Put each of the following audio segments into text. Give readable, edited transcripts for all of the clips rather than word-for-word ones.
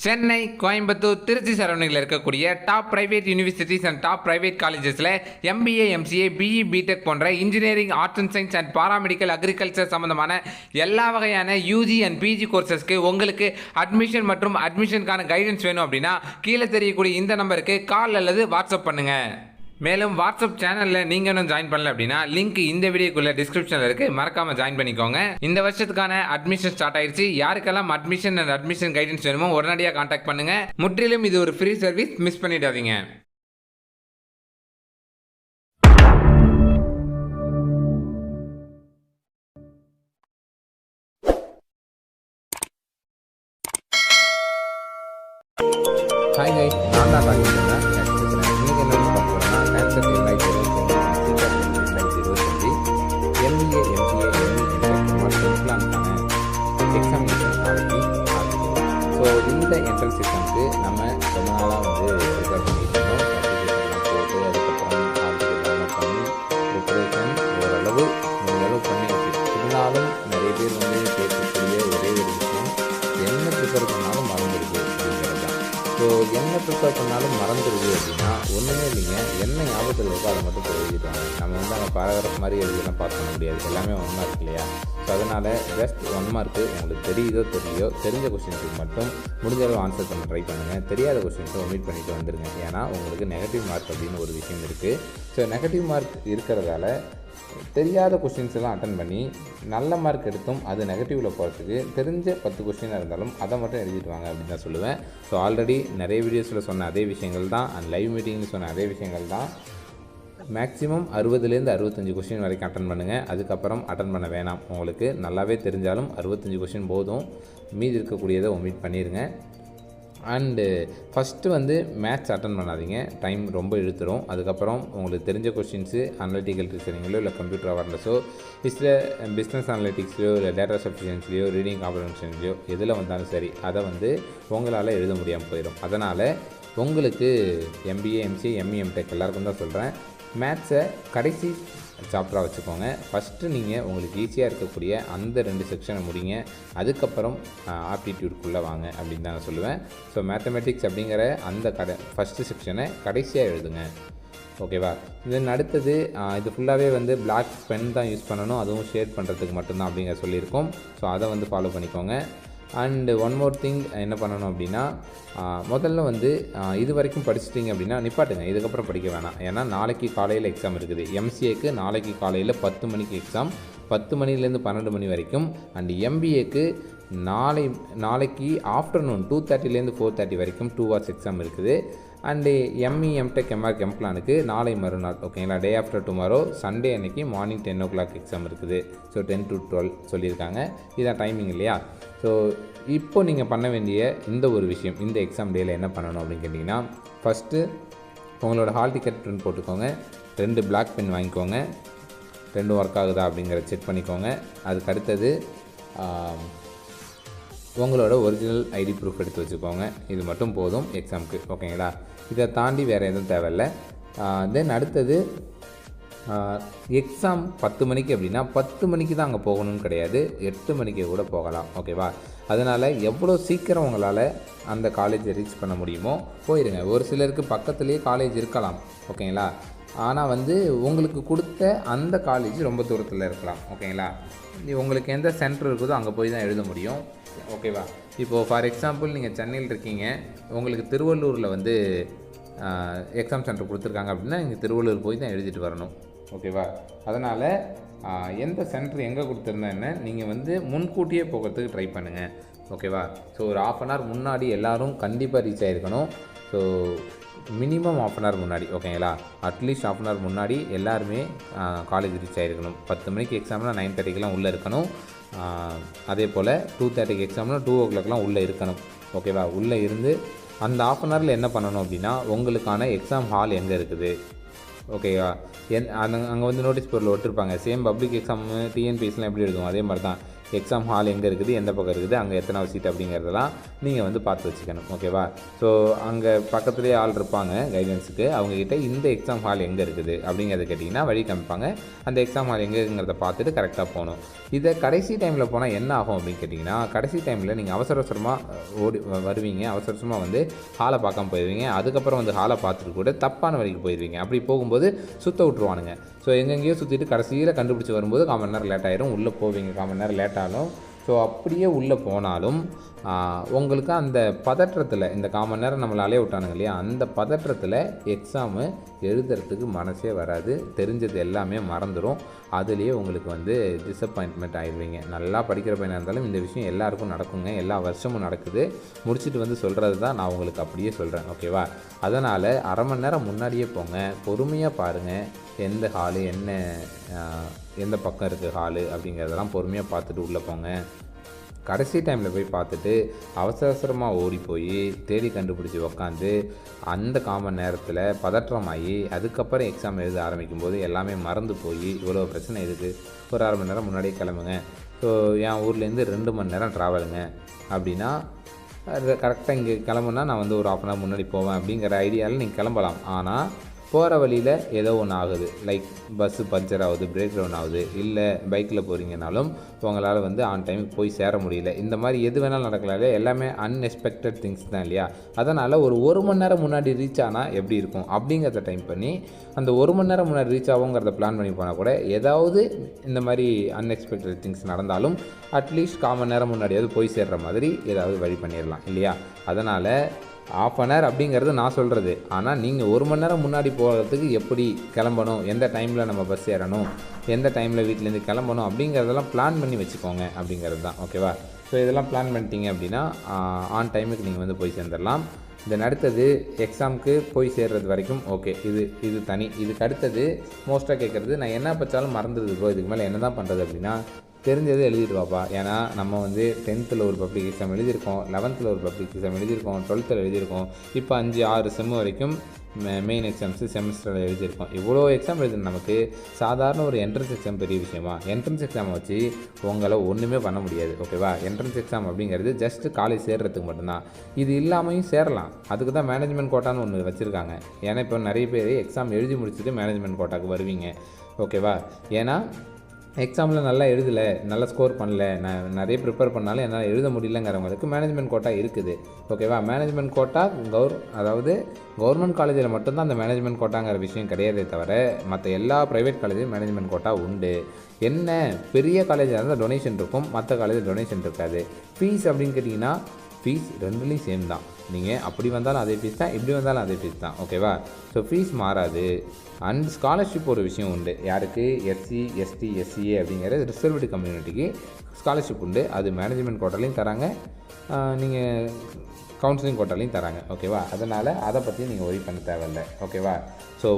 சென்னை, கோயம்புத்தூர், திருச்சி சரௌண்டிங்கில் இருக்கக்கூடிய top private universities and top private காலேஜஸில் எம்பிஏ, எம்சிஏ, பிஇ, பிடெக் போன்ற engineering, arts and science and paramedical, agriculture சம்பந்தமான எல்லா வகையான யூஜி அண்ட் பிஜி கோர்சஸ்க்கு உங்களுக்கு அட்மிஷன் மற்றும் அட்மிஷனுக்கான கைடன்ஸ் வேணும் அப்படின்னா கீழே தெரியக்கூடிய இந்த நம்பருக்கு கால் அல்லது வாட்ஸ்அப் பண்ணுங்கள். மேலும் வாட்ஸ்அப் சேனலில் நீங்கள் இன்னும் ஜாயின் பண்ணல அப்படின்னா லிங்க் இந்த வீடியோக்குள்ள டிஸ்கிரிப்ஷனில் இருக்குது, மறக்காமல் ஜாயின் பண்ணிக்கோங்க. இந்த வருஷத்துக்கான அட்மிஷன் ஸ்டார்ட் ஆயிடுச்சு. யாருக்கெல்லாம் அட்மிஷன் அண்ட் அட்மிஷன் கைடன்ஸ் வேணுமோ உடனடியாக கான்டாக்ட் பண்ணுங்கள். முற்றிலும் இது ஒரு ஃப்ரீ சர்வீஸ், மிஸ் பண்ணிடாதீங்க. ஹாய் ஹாய், நான் தான் ராஜேந்திரன் பேசுகிறேன். இன்றைக்கி என்ன பார்க்க போகிறேன்னா cancer 2025 MBA, MCA, MCA examination நாளைக்கு ஆகுது. ஸோ இந்த என்ட்ரன்ஸ் எக்ஸாமுக்கு நம்ம ரொம்ப நாளாக ப்ரிப்பேர் பண்ணிட்டு இருந்தோம். போட்டு அதுக்கப்புறம் டவுன்லோட் பண்ணி ப்ரிப்பரேஷன் ஓரளவு முடிஞ்சளவு பண்ணியாச்சு. இருந்தாலும் நிறைய பேர் கேட்கக்கூடிய ஒரே ஒரு விஷயம், என்ன ப்ரிப்பேர் பண்ணாலும் மறந்துடுது அப்படிங்கிறது தான். ஸோ என்ன ப்ரிப்பேர் பண்ணாலும் மறந்துடுது அப்படின்னா ஒன்றுமே இல்லைங்க. என்ன ஞாபகத்தில் இருக்கோ அதை மட்டும் போய் எழுதிட்டாங்க. நம்ம அந்த பேராகிராஃப் மாதிரி எழுதியெல்லாம் பாஸ் பண்ண முடியாது. எல்லாமே 1 மார்க் இல்லையா? ஸோ அதனால் ஜஸ்ட் 1 மார்க்கு உங்களுக்கு தெரியலையோ தெரிஞ்ச கொஸ்டின்ஸுக்கு மட்டும் முடிஞ்ச அளவு ஆன்சர் பண்ண ட்ரை பண்ணுங்கள். தெரியாத கொஸ்டின்ஸை ஒமிட் பண்ணிவிட்டு வந்துடுங்க. ஏன்னா உங்களுக்கு நெகட்டிவ் மார்க் அப்படின்னு ஒரு விஷயம் இருக்குது. ஸோ நெகட்டிவ் மார்க் இருக்கிறதால தெரியாத கொஸ்டின்ஸ் எல்லாம் அட்டன் பண்ணி நல்ல மார்க் எடுத்தும் அது நெகட்டிவில் போகிறதுக்கு தெரிஞ்ச 10 கொஸ்டினாக இருந்தாலும் அதை மட்டும் எழுதிட்டு வாங்க அப்படின்னு தான் சொல்லுவேன். ஸோ ஆல்ரெடி நிறைய வீடியோஸில் சொன்ன அதே விஷயங்கள் தான், அண்ட் லைவ் மீட்டிங்கில் சொன்ன அதே விஷயங்கள் தான். மேக்ஸிமம் 60லேருந்து 65 கொஸ்டின் வரைக்கும் அட்டன் பண்ணுங்கள். அதுக்கப்புறம் அட்டன் பண்ண வேணாம். உங்களுக்கு நல்லாவே தெரிஞ்சாலும் 65 கொஸ்டின் போதும். மீதி இருக்கக்கூடியதை ஒமிட் பண்ணிடுங்க. அண்டு ஃபஸ்ட்டு மேத்ஸ் அட்டன் பண்ணாதீங்க, டைம் ரொம்ப இழுத்துரும். அதுக்கப்புறம் உங்களுக்கு தெரிஞ்ச கொஸ்டின்ஸு அனலிட்டிக்கல் ரீசனிங்களோ இல்லை கம்ப்யூட்டர் அவேர்னஸோ இல்லை பிஸ்னஸ் அனலிட்டிக்ஸ்லையோ இல்லை டேட்டா சஃபிஷியன்சிலையோ ரீடிங் காம்ப்ரிஹென்ஷன்லையோ எதில் வந்தாலும் சரி அதை உங்களால் எழுத முடியாமல் போயிடும். அதனால் உங்களுக்கு எம்பிஏ, எம்சிஏ, எம்இ, எம்டெக் எல்லாருக்கும் தான் சொல்கிறேன், மேத்ஸை கடைசி சாப்டராக வச்சுக்கோங்க. ஃபஸ்ட்டு நீங்கள் உங்களுக்கு ஈஸியாக இருக்கக்கூடிய அந்த 2 செக்ஷனை முடிங்க. அதுக்கப்புறம் ஆப்டிடியூட்குள்ளே வாங்க அப்படின்னு தான் நான் சொல்லுவேன். ஸோ மேத்தமெட்டிக்ஸ் அப்படிங்கிற அந்த ஃபஸ்ட்டு செக்ஷனை கடைசியாக எழுதுங்க. ஓகேவா? தென் அடுத்தது இது ஃபுல்லாகவே பிளாக் பென் தான் யூஸ் பண்ணணும், அதுவும் ஷேட் பண்ணுறதுக்கு மட்டும்தான் அப்படிங்கிற சொல்லியிருக்கோம். ஸோ அதை ஃபாலோ பண்ணிக்கோங்க. அண்டு ஒன் மோர் திங் என்ன பண்ணணும் அப்படின்னா, முதல்ல இது வரைக்கும் படிச்சிட்டிங்க அப்படின்னா நிப்பாட்டுங்க, இதுக்கப்புறம் படிக்க வேணாம். ஏன்னா நாளைக்கு காலையில் எக்ஸாம் இருக்குது. எம்சிஏக்கு நாளைக்கு காலையில் 10 மணிக்கு எக்ஸாம், 10 மணிலேருந்து 12 மணி வரைக்கும். அண்டு எம்பிஏக்கு நாளைக்கு ஆஃப்டர்நூன் 2:30லேருந்து 4:30 வரைக்கும் 2 hours எக்ஸாம் இருக்குது. அண்டு எம்இ, எம்டெக், எம்ஆர்க், எம்பிளானுக்கு நாளை மறுநாள், ஓகேங்களா, டே ஆஃப்டர் டுமாரோ சண்டே அன்றைக்கி மார்னிங் 10 o'clock எக்ஸாம் இருக்குது. ஸோ 10 to 12 சொல்லியிருக்காங்க. இதான் டைமிங் இல்லையா? ஸோ இப்போ நீங்கள் பண்ண வேண்டிய இந்த ஒரு விஷயம், இந்த எக்ஸாம் டேயில் என்ன பண்ணணும் அப்படின்னு கேட்டிங்கன்னா, ஃபஸ்ட்டு உங்களோட ஹால் டிக்கெட் பிரிண்ட் போட்டுக்கோங்க. 2 பிளாக் பென் வாங்கிக்கோங்க. 2 ஒர்க் ஆகுதா அப்படிங்கிறத செக் பண்ணிக்கோங்க. அதுக்கு அடுத்தது உங்களோட ஒரிஜினல் ஐடி ப்ரூஃப் எடுத்து வச்சுக்கோங்க. இது மட்டும் போதும் எக்ஸாமுக்கு, ஓகேங்களா? இதை தாண்டி வேறு எதுவும் தேவையில்லை. தென் அடுத்தது எக்ஸாம் 10 மணிக்கு அப்படின்னா 10 மணிக்கு தான் அங்கே போகணும்னு கிடையாது, 8 மணிக்கு கூட போகலாம், ஓகேவா? அதனால் எவ்வளோ சீக்கிரம் உங்களால் அந்த காலேஜை ரீச் பண்ண முடியுமோ போயிடுங்க. ஒரு சிலருக்கு பக்கத்துலேயே காலேஜ் இருக்கலாம், ஓகேங்களா? ஆனால் உங்களுக்கு கொடுத்த அந்த காலேஜ் ரொம்ப தூரத்தில் இருக்கலாம், ஓகேங்களா? உங்களுக்கு எந்த சென்டர் இருக்குதோ அங்கே போய் தான் எழுத முடியும், ஓகேவா? இப்போது ஃபார் எக்ஸாம்பிள் நீங்கள் சென்னையில் இருக்கீங்க, உங்களுக்கு திருவள்ளூரில் எக்ஸாம் சென்டர் கொடுத்துருக்காங்க அப்படின்னா நீங்கள் திருவள்ளூர் போய் தான் எழுதிட்டு வரணும், ஓகேவா? அதனால் எந்த சென்டர் எங்கே கொடுத்துருந்தா என்ன, நீங்கள் முன்கூட்டியே போகிறதுக்கு ட்ரை பண்ணுங்கள், ஓகேவா? ஸோ ஒரு 1/2 hour முன்னாடி எல்லோரும் கண்டிப்பாக ரீச் ஆகிருக்கணும். ஸோ மினிமம் 1/2 hour முன்னாடி, ஓகேங்களா? அட்லீஸ்ட் 1/2 hour முன்னாடி எல்லாருமே காலேஜ் ரீச் ஆகிருக்கணும். 10 மணிக்கு எக்ஸாம்னா 9:30க்கெலாம் உள்ளே இருக்கணும். அதே போல் 2:30க்கு எக்ஸாம்னா 2 o'clockலாம் உள்ளே இருக்கணும், ஓகேவா? உள்ளே இருந்து அந்த 1/2 hourல என்ன பண்ணணும் அப்படின்னா, உங்களுக்கான எக்ஸாம் ஹால் எங்கே இருக்குது, ஓகேவா? அங்கே நோட்டீஸ் போர்டில் ஒட்டிருப்பாங்க. சேம் பப்ளிக் எக்ஸாமு டிஎன்பிஎஸ்லாம் எப்படி எழுதுவோம் அதே மாதிரி தான். எக்ஸாம் ஹால் எங்கே இருக்குது, எந்த பக்கம் இருக்குது, அங்கே எத்தனாவது சீட் அப்படிங்கிறதெல்லாம் நீங்கள் வந்து பார்த்து வச்சுக்கணும். ஓகேவா? ஸோ அங்கே பக்கத்துலேயே ஆள் இருப்பாங்க கைடன்ஸுக்கு. அவங்கக்கிட்ட இந்த எக்ஸாம் ஹால் எங்கே இருக்குது அப்படிங்கிறத கேட்டிங்கன்னா வழி காமிப்பாங்க. அந்த எக்ஸாம் ஹால் எங்கேங்கிறத பார்த்துட்டு கரெக்டாக போகணும். இதை கடைசி டைமில் போனால் என்ன ஆகும் அப்படின்னு கேட்டிங்கன்னா, கடைசி டைமில் நீங்கள் அவசர அவசரமாக ஓடி வருவீங்க, அவசர அவசரமாக வந்து ஹாலை பார்க்காம போயிடுவீங்க. அதுக்கப்புறம் வந்து ஹாலை பார்த்துட்டு கூட தப்பான வழிக்கு போயிடுவீங்க. அப்படி போகும்போது சுற்ற விட்ருவானுங்க. ஸோ எங்கெங்கேயோ சுற்றிட்டு கடைசியில் கண்டுபிடிச்சி வரும்போது 1/4 மணி நேரம் லேட் ஆயிரும். உள்ளே போவீங்க 1/4 மணி நேரம் லேட் ஆகும். ஸோ அப்படியே உள்ளே போனாலும் உங்களுக்கு அந்த பதற்றத்தில், இந்த 1/4 மணி நேரம் நம்மளை அலைய விட்டானுங்க இல்லையா, அந்த பதற்றத்தில் எக்ஸாமு எழுதுறதுக்கு மனசே வராது. தெரிஞ்சது எல்லாமே மறந்துடும். அதுலேயே உங்களுக்கு வந்து டிசப்பாயின்ட்மெண்ட் ஆயிடுவீங்க. நல்லா படிக்கிற பையனாக இருந்தாலும் இந்த விஷயம் எல்லாருக்கும் நடக்குங்க. எல்லா வருஷமும் நடக்குது. முடிச்சுட்டு வந்து சொல்கிறது தான் நான் உங்களுக்கு அப்படியே சொல்கிறேன். ஓகேவா? அதனால் 1/2 மணி நேரம் முன்னாடியே போங்க. பொறுமையாக பாருங்கள். எந்த ஹாலு, எந்த பக்கம் இருக்குது ஹாலு அப்படிங்கிறதெல்லாம் பொறுமையாக பார்த்துட்டு உள்ளே போங்க. கடைசி டைமில் போய் பார்த்துட்டு அவசரமாக ஓடி போய் தேடி கண்டுபிடிச்சி உக்காந்து அந்த 1/4 மணி நேரத்தில் பதற்றமாகி அதுக்கப்புறம் எக்ஸாம் எழுத ஆரம்பிக்கும் போது எல்லாமே மறந்து போய் இவ்வளோ பிரச்சனை இருக்குது. ஒரு 1/2 மணி நேரம் முன்னாடியே கிளம்புங்க. ஸோ என் ஊர்லேருந்து 2 மணி நேரம் ட்ராவலுங்க அப்படின்னா கரெக்டாக இங்கே கிளம்புனா நான் வந்து ஒரு 1/2 முன்னாடி போவேன் அப்படிங்கிற ஐடியாவில் நீங்கள் கிளம்பலாம். ஆனால் போகிற வழியில் ஏதோ ஒன்று ஆகுது. லைக் பஸ்ஸு பஞ்சர் ஆகுது, பிரேக் டவுன் ஆகுது, இல்லை பைக்கில் போகிறீங்கனாலும் உங்களால் வந்து ஆன் டைமுக்கு போய் சேர முடியல. இந்த மாதிரி எது வேணாலும் நடக்கலாம் இல்லையா? எல்லாமே அன்எக்ஸ்பெக்டட் திங்ஸ் தான் இல்லையா? அதனால் ஒரு 1 மணி நேரம் முன்னாடி ரீச் ஆனால் எப்படி இருக்கும் அப்படிங்கிறத டைம் பண்ணி அந்த 1 மணி நேரம் முன்னாடி ரீச் ஆகுங்கிறத பிளான் பண்ணி போனால் கூட ஏதாவது இந்த மாதிரி அன்எக்ஸ்பெக்டட் திங்ஸ் நடந்தாலும் அட்லீஸ்ட் 1/4 மணி நேரம் முன்னாடியாவது போய் சேர்கிற மாதிரி ஏதாவது வழி பண்ணிடலாம் இல்லையா? அதனால் 1/2 மணி நேரம் அப்படிங்கிறது நான் சொல்கிறது. ஆனால் நீங்கள் 1 மணி நேரம் முன்னாடி போகிறதுக்கு எப்படி கிளம்பணும், எந்த டைமில் நம்ம பஸ் ஏறணும், எந்த டைமில் வீட்டிலேருந்து கிளம்பணும் அப்படிங்கிறதெல்லாம் பிளான் பண்ணி வச்சுக்கோங்க அப்படிங்கிறது தான். ஓகேவா? ஸோ இதெல்லாம் பிளான் பண்ணிட்டீங்க அப்படின்னா ஆன் டைமுக்கு நீங்கள் வந்து போய் சேர்ந்துடலாம். தென் அடுத்தது எக்ஸாமுக்கு போய் சேர்றது வரைக்கும் ஓகே, இது தனி. இதுக்கு அடுத்தது மோஸ்ட்டாக கேட்குறது, நான் என்ன படித்தாலும் மறந்துடுது ப்ரோ, இதுக்கு மேலே என்ன தான் பண்ணுறது அப்படின்னா, தெரிஞ்சது எழுதிட்டு வாப்பா. ஏன்னா நம்ம வந்து 10th ஒரு பப்ளிக் எக்ஸாம் எழுதியிருக்கோம், 11th ஒரு பப்ளிக் எக்ஸாம் எழுதியிருக்கோம், 12th எழுதியிருக்கோம், இப்போ 5-6 செம்மு வரைக்கும் மெயின் எக்ஸாம்ஸு செமஸ்டரில் எழுதியிருக்கோம். இவ்வளோ எக்ஸாம் எழுதுன நமக்கு சாதாரண ஒரு என்ட்ரன்ஸ் எக்ஸாம் பெரிய விஷயமா? என்ட்ரன்ஸ் எக்ஸாமை வச்சு உங்களை ஒன்றுமே பண்ண முடியாது. ஓகேவா? என்ட்ரன்ஸ் எக்ஸாம் அப்படிங்கிறது ஜஸ்ட்டு காலேஜ் சேர்கிறதுக்கு மட்டும்தான். இது இல்லாமையும் சேரலாம். அதுக்கு தான் மேனேஜ்மெண்ட் கோட்டான்னு ஒன்று வச்சுருக்காங்க. ஏன்னா இப்போ நிறைய பேர் எக்ஸாம் எழுதி முடிச்சுட்டு மேனேஜ்மெண்ட் கோட்டாக்கு வருவீங்க. ஓகேவா? ஏன்னா எக்ஸாமில் நல்லா எழுதலை, நல்லா ஸ்கோர் பண்ணல, நான் நிறைய ப்ரிப்பேர் பண்ணாலும் என்னால் எழுத முடியலங்கிறவங்களுக்கு மேனேஜ்மெண்ட் கோட்டா இருக்குது. ஓகேவா? மேனேஜ்மெண்ட் கோட்டா அதாவது கவர்மெண்ட் காலேஜில் மட்டும்தான் அந்த மேனேஜ்மெண்ட் கோட்டாங்கிற விஷயம் கிடையாதே தவிர மற்ற எல்லா ப்ரைவேட் காலேஜும் மேனேஜ்மெண்ட் கோட்டா உண்டு. என்ன பெரிய காலேஜாக இருந்தால் டொனேஷன் இருக்கும், மற்ற காலேஜில் டொனேஷன் இருக்காது. ஃபீஸ் அப்படின்னு கேட்டிங்கன்னா ஃபீஸ் ரெண்டுலேயும் சேம் தான். நீங்கள் அப்படி வந்தாலும் அதே ஃபீஸ் தான், இப்படி வந்தாலும் அதே ஃபீஸ் தான். ஓகேவா? ஸோ ஃபீஸ் மாறாது. அண்ட் ஸ்காலர்ஷிப் ஒரு விஷயம் உண்டு. யாருக்கு? எஸ்சி, எஸ்டி, எஸ்சிஏ அப்படிங்கிற ரிசர்வ்டு கம்யூனிட்டிக்கு ஸ்காலர்ஷிப் உண்டு. அது மேனேஜ்மெண்ட் கோட்டாலையும் தராங்க, நீங்கள் கவுன்சிலிங் கோட்டாலையும் தராங்க. ஓகேவா? அதனால் அதை பற்றி நீங்கள் ஒரி பண்ண தேவையில்லை. ஓகேவா? ஸோ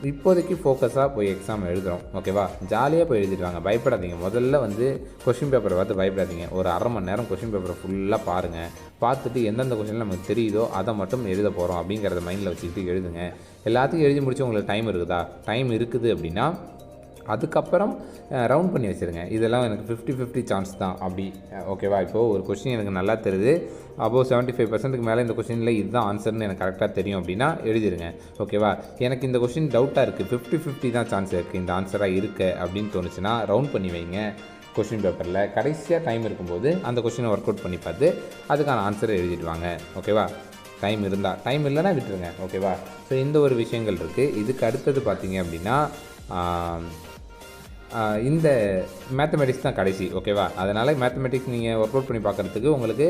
இப்போதைக்கு ஃபோக்கஸாக போய் எக்ஸாம் எழுதுகிறோம். ஓகேவா? ஜாலியாக போய் எழுதிடுவாங்க. பயப்படாதீங்க. முதல்ல வந்து கொஷின் பேப்பரை பார்த்து பயப்படாதீங்க. ஒரு 1/2 மணி நேரம் கொஷின் பேப்பரை ஃபுல்லாக பாருங்கள். பார்த்துட்டு எந்தெந்த கொஷினில் நமக்கு தெரியுதோ அதை மட்டும் எழுத போகிறோம் அப்படிங்கிறத மைண்டில் வச்சுக்கிட்டு எழுதுங்க. எல்லாத்துக்கும் எழுதி முடிச்சு உங்களுக்கு டைம் இருக்குதா? டைம் இருக்குது அப்படின்னா அதுக்கப்புறம் ரவுண்ட் பண்ணி வச்சுருங்க. இதெல்லாம் எனக்கு 50-50 சான்ஸ் தான் அப்படி. ஓகேவா? இப்போது ஒரு கொஷின் எனக்கு நல்லா தெரியுது, அபோவ் 75% மேலே இந்த கொஷினில் இதுதான் ஆன்சர்னு எனக்கு கரெக்டாக தெரியும் அப்படின்னா எழுதிடுங்க. ஓகேவா? எனக்கு இந்த கொஷின் டவுட்டாக இருக்குது, 50-50 தான் சான்ஸ் இருக்குது இந்த ஆன்சராக இருக்குது அப்படின்னு தோணுச்சுன்னா ரவுண்ட் பண்ணி வைங்க கொஷின் பேப்பரில். கடைசியாக டைம் இருக்கும்போது அந்த கொஷினை ஒர்க் அவுட் பண்ணி பார்த்து அதுக்கான ஆன்சரை எழுதிட்டு வாங்க. ஓகேவா? டைம் இருந்தால், டைம் இல்லைன்னா விட்டுருங்க. ஓகேவா? ஸோ இந்த ஒரு விஷயங்கள் இருக்குது. இதுக்கு அடுத்தது பார்த்தீங்க அப்படின்னா இந்த மேத்தமெட்டிக்ஸ் தான் கடைசி. ஓகேவா? அதனால் மேத்தமெட்டிக்ஸ் நீங்கள் ஒர்க் அவுட் பண்ணி பார்க்குறதுக்கு உங்களுக்கு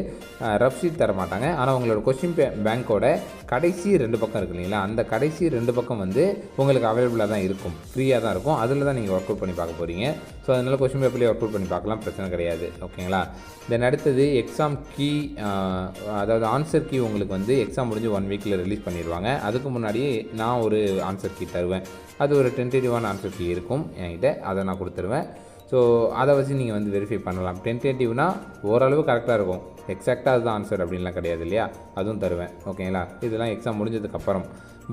ரஃப் ஷீட் தர மாட்டாங்க. ஆனால் உங்களோட கொஷின் பேங்கோட கடைசி 2 பக்கம் இருக்குது இல்லைங்களா, அந்த கடைசி 2 பக்கம் வந்து உங்களுக்கு அவைலபிளாக தான் இருக்கும், ஃப்ரீயாக தான் இருக்கும். அதில் தான் நீங்கள் ஒர்க் அவுட் பண்ணி பார்க்க போகிறீங்க. ஸோ அதனால் கொஷின் பேப்பர்லேயே ஒர்க் அவுட் பண்ணி பார்க்கலாம், பிரச்சனை கிடையாது. ஓகேங்களா? தென் அடுத்தது எக்ஸாம் கீ, அதாவது ஆன்சர் கீ உங்களுக்கு வந்து எக்ஸாம் முடிஞ்சு 1 வீக்கில் ரிலீஸ் பண்ணிடுவாங்க. அதுக்கு முன்னாடியே நான் ஒரு ஆன்சர் கீ தருவேன். அது ஒரு டென்டேட்டிவான ஆன்சர் கீ இருக்கும் என்கிட்ட, அதை நான் கொடுத்துருவேன். ஸோ அதை வச்சு நீங்கள் வந்து வெரிஃபை பண்ணலாம். டென்டேட்டிவ்னா ஓரளவு கரெக்டாக இருக்கும், எக்ஸாக்டாக அதுதான் ஆன்சர் அப்படின்லாம் கிடையாது இல்லையா, அதுவும் தருவேன். ஓகேங்களா, இதெல்லாம் எக்ஸாம் முடிஞ்சதுக்கப்புறம்.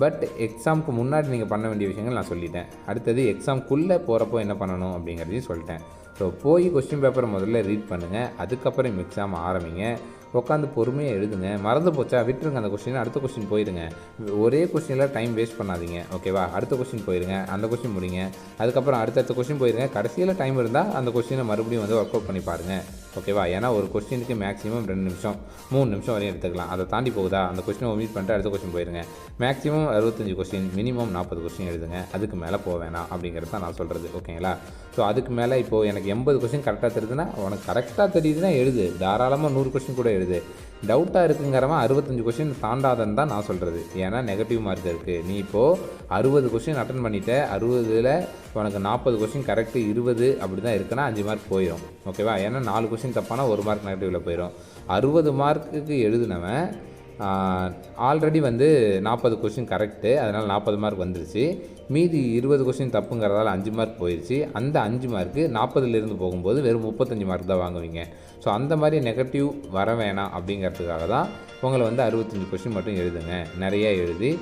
பட் எக்ஸாமுக்கு முன்னாடி நீங்கள் பண்ண வேண்டிய விஷயங்கள் நான் சொல்லிட்டேன். அடுத்தது எக்ஸாம்குள்ளே போகிறப்போ என்ன பண்ணணும் அப்படிங்கிறதையும் சொல்லிட்டேன். ஸோ போய் கொஸ்டின் பேப்பரை முதல்ல ரீட் பண்ணுங்கள், அதுக்கப்புறம் எக்ஸாம் ஆரம்பிங்க. உட்காந்து பொறுமையாக எழுதுங்க. மறந்து போச்சா விட்டுருங்க அந்த கொஸ்டின், அடுத்த கொஸ்டின் போயிடுங்க. ஒரே கொஸ்டினில் டைம் வேஸ்ட் பண்ணாதீங்க. ஓகேவா, அடுத்த கொஸ்டின் போயிடுங்க, அந்த கொஸ்டின் முடிங்க, அதுக்கப்புறம் அடுத்தடுத்த கொஸ்டின் போயிடுங்க. கடைசியில் டைம் இருந்தால் அந்த கொஸ்டினை மறுபடியும் வந்து ஒர்க் அவுட் பண்ணி பாருங்கள். ஓகேவா, ஏன்னா ஒரு கொஸ்டினுக்கு மேக்ஸிமம் 2 நிமிஷம் 3 நிமிஷம் வரையும் எடுத்துக்கலாம். அதை தாண்டி போகுதா அந்த கொஸ்டினை ஒமிட் பண்ணிட்டு அடுத்த கொஸ்டின் போயிடுங்க. மேக்ஸிமம் 65 கொஸ்டின், மினிமம் 40 கொஸ்டின் எழுதுங்க. அதுக்கு மேலே போக வேணாம் அப்படிங்கிறது தான் நான் சொல்கிறது. ஓகேங்களா, ஸோ அதுக்கு மேலே இப்போது எனக்கு 80 கொஸ்டின் கரெக்டாக தெரியுதுன்னா, உனக்கு கரெக்டாக தெரியுதுன்னா எழுது, தாராளமாக 100 கொஸ்டின் கூட எழுது. டவுட்டாக இருக்குங்கிறவன் 65 கொஸ்டின் தாண்டாதன்னு தான் நான் சொல்கிறது. ஏன்னா நெகட்டிவ் மார்க் இருக்குது. நீ இப்போது 60 கொஸ்டின் அட்டன் பண்ணிவிட்ட, 60ல் உனக்கு 40 கொஸ்டின் கரெக்டு, 20 அப்படி தான் இருக்குன்னா 5 மார்க் போயிடும். ஓகேவா, ஏன்னா 4 கொஸ்டின் தப்பானா 1 மார்க் நெகட்டிவில் போயிடும். 60 மார்க்குக்கு எழுதினவன் ஆல்ரெடி வந்து 40 கொஸ்டின் கரெக்டு, அதனால் 40 மார்க் வந்துருச்சு. மீதி 20 கொஸ்டின் தப்புங்கிறதால 5 மார்க் போயிடுச்சு. அந்த 5 மார்க்கு 40லேருந்து போகும்போது வெறும் 35 மார்க் தான் வாங்குவீங்க. ஸோ அந்த மாதிரி நெகட்டிவ் வர வேணாம் அப்படிங்கிறதுக்காக தான் உங்களை வந்து 65 கொஸ்டின் மட்டும் எழுதுங்க, நிறையா எழுதி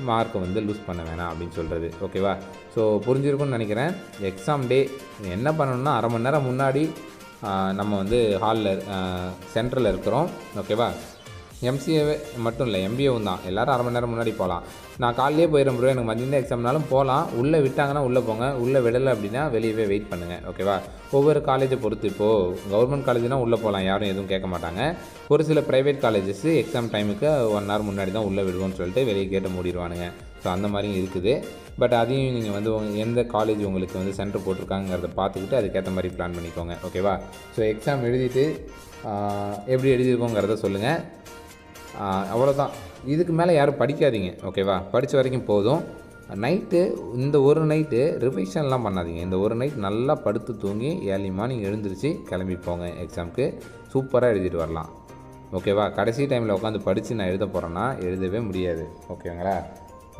மார்க்கை வந்து லூஸ் பண்ண வேணாம் அப்படின்னு சொல்கிறது. ஓகேவா, ஸோ புரிஞ்சிருக்கும்னு நினைக்கிறேன். எக்ஸாம் டே என்ன பண்ணணும்னா, அரை மணி நேரம் முன்னாடி நம்ம வந்து ஹாலில் சென்டரில் இருக்கிறோம். ஓகேவா, எம்சிஏவே மட்டும் இல்லை, எம்பிஏவும் தான். எல்லோரும் அரை மணி நேரம் முன்னாடி போகலாம். நான் காலையிலே போயிடும் ப்ரோ, எனக்கு மதியம் எக்ஸாம்னாலும் போகலாம். உள்ளே விட்டாங்கன்னா உள்ளே போங்க, உள்ளே விடலை அப்படின்னா வெளியவே வெயிட் பண்ணுங்கள். ஓகேவா, ஒவ்வொரு காலேஜை பொறுத்து. இப்போது கவர்மெண்ட் காலேஜ்னால் உள்ளே போகலாம், யாரும் எதுவும் கேட்க மாட்டாங்க. ஒரு சில ப்ரைவேட் காலேஜஸ் எக்ஸாம் டைமுக்கு 1 hour முன்னாடி தான் உள்ளே விடுவோம்னு சொல்லிட்டு வெளியே கேட்டு மூடிடுவானுங்க. ஸோ அந்த மாதிரியும் இருக்குது. பட் அதையும் நீங்கள் வந்து எந்த காலேஜ் உங்களுக்கு வந்து சென்டர் போட்டிருக்காங்கிறத பார்த்துக்கிட்டு அதுக்கேற்ற மாதிரி பிளான் பண்ணிக்கோங்க. ஓகேவா, ஸோ எக்ஸாம் எழுதிட்டு எப்படி எழுதியிருக்கோங்கிறத சொல்லுங்கள். அவ்வளோதான், இதுக்கு மேலே யாரும் படிக்காதீங்க. ஓகேவா, படித்த வரைக்கும் போதும். நைட்டு இந்த ஒரு நைட்டு ரிவிஷன்லாம் பண்ணாதீங்க. இந்த ஒரு நைட் நல்லா படுத்து தூங்கி ஏர்லி மார்னிங் எழுந்திரிச்சு கிளம்பி போங்க, எக்ஸாமுக்கு சூப்பராக எழுதிட்டு வரலாம். ஓகேவா, கடைசி டைமில் உட்காந்து படித்து நான் எழுத போகிறேன்னா எழுதவே முடியாது. ஓகேங்களா,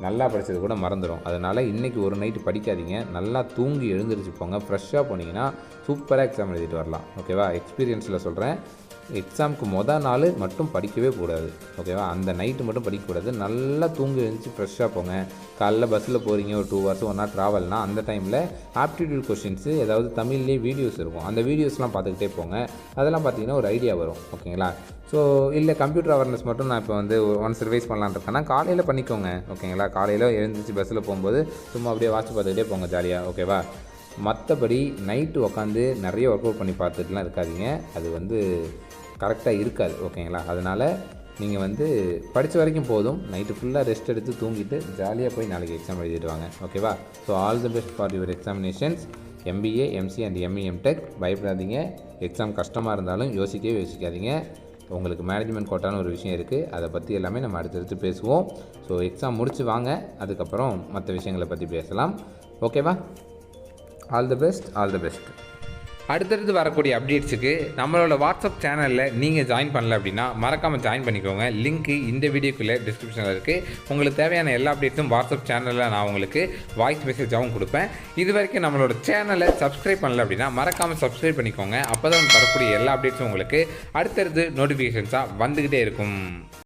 நல்லா படித்தது கூட மறந்துடும். அதனால் இன்றைக்கி ஒரு நைட்டு படிக்காதீங்க, நல்லா தூங்கி எழுந்திரிச்சு போங்க. ஃப்ரெஷ்ஷாக போனீங்கன்னா சூப்பராக எக்ஸாம் எழுதிட்டு வரலாம். ஓகேவா, எக்ஸ்பீரியன்ஸில் சொல்கிறேன். எக்ஸாமுக்கு மொதல் நாள் மட்டும் படிக்கவே கூடாது. ஓகேவா, அந்த நைட்டு மட்டும் படிக்கக்கூடாது. நல்லா தூங்கி எழுந்துச்சு ஃப்ரெஷ்ஷாக போங்க. காலைல பஸ்ஸில் போகிறீங்க, ஒரு 2 hours 1 hour ட்ராவல்னால் அந்த டைமில் ஆப்டிடியூட் கொஷின்ஸு ஏதாவது தமிழ்லேயே வீடியோஸ் இருக்கும், அந்த வீடியோஸ்லாம் பார்த்துக்கிட்டே போங்க. அதெல்லாம் பார்த்தீங்கன்னா ஒரு ஐடியா வரும். ஓகேங்களா, ஸோ இல்லை கம்ப்யூட்டர் அவேர்னஸ் மட்டும் நான் இப்போ வந்து ஒன்ஸ் ரிவைஸ் பண்ணலான்னு இருக்கேன்னா காலையில் பண்ணிக்கோங்க. ஓகேங்களா, காலையில் எழுந்திரிச்சு பஸ்ஸில் போகும்போது சும்மா அப்படியே வாட்ச் பார்த்துக்கிட்டே போங்க ஜாலியாக. ஓகேவா, மற்றபடி நைட்டு உட்காந்து நிறைய ஒர்க் அவுட் பண்ணி பார்த்துட்டுலாம் இருக்காதீங்க, அது வந்து கரெக்டாக இருக்காது. ஓகேங்களா, அதனால் நீங்கள் வந்து படித்த வரைக்கும் போதும். நைட்டு ஃபுல்லாக ரெஸ்ட் எடுத்து தூங்கிட்டு ஜாலியாக போய் நாளைக்கு எக்ஸாம் எழுதிட்டு வாங்க. ஓகேவா, so all the best for your examinations. MBA, MC and ME, MTech. பயப்படாதீங்க, எக்ஸாம் கஷ்டமாக இருந்தாலும் யோசிக்காதீங்க. உங்களுக்கு மேனேஜ்மெண்ட் கோட்டான ஒரு விஷயம் இருக்குது, அதை பற்றி எல்லாமே நம்ம அடுத்தடுத்து பேசுவோம். ஸோ எக்ஸாம் முடிச்சு வாங்க, அதுக்கப்புறம் மற்ற விஷயங்களை பற்றி பேசலாம். ஓகேவா, all the best, all the best. அடுத்தடுத்து வரக்கூடிய அப்டேட்ஸுக்கு நம்மளோட வாட்ஸ்அப் சேனலில் நீங்கள் ஜாயின் பண்ணல அப்படின்னா மறக்காமல் ஜாயின் பண்ணிக்கோங்க. லிங்க்கு இந்த வீடியோக்குள்ளே டிஸ்கிரிப்ஷனில் இருக்குது. உங்களுக்கு தேவையான எல்லா அப்டேட்ஸும் வாட்ஸ்அப் சேனலில் நான் உங்களுக்கு வாய்ஸ் மெசேஜாகவும் கொடுப்பேன். இது வரைக்கும் நம்மளோட சேனலை சப்ஸ்கிரைப் பண்ணல அப்படின்னா மறக்காமல் சப்ஸ்கிரைப் பண்ணிக்கோங்க. அப்போ தான் தரக்கூடிய எல்லா அப்டேட்ஸும் உங்களுக்கு அடுத்தடுத்து நோட்டிஃபிகேஷன்ஸாக வந்துக்கிட்டே இருக்கும்.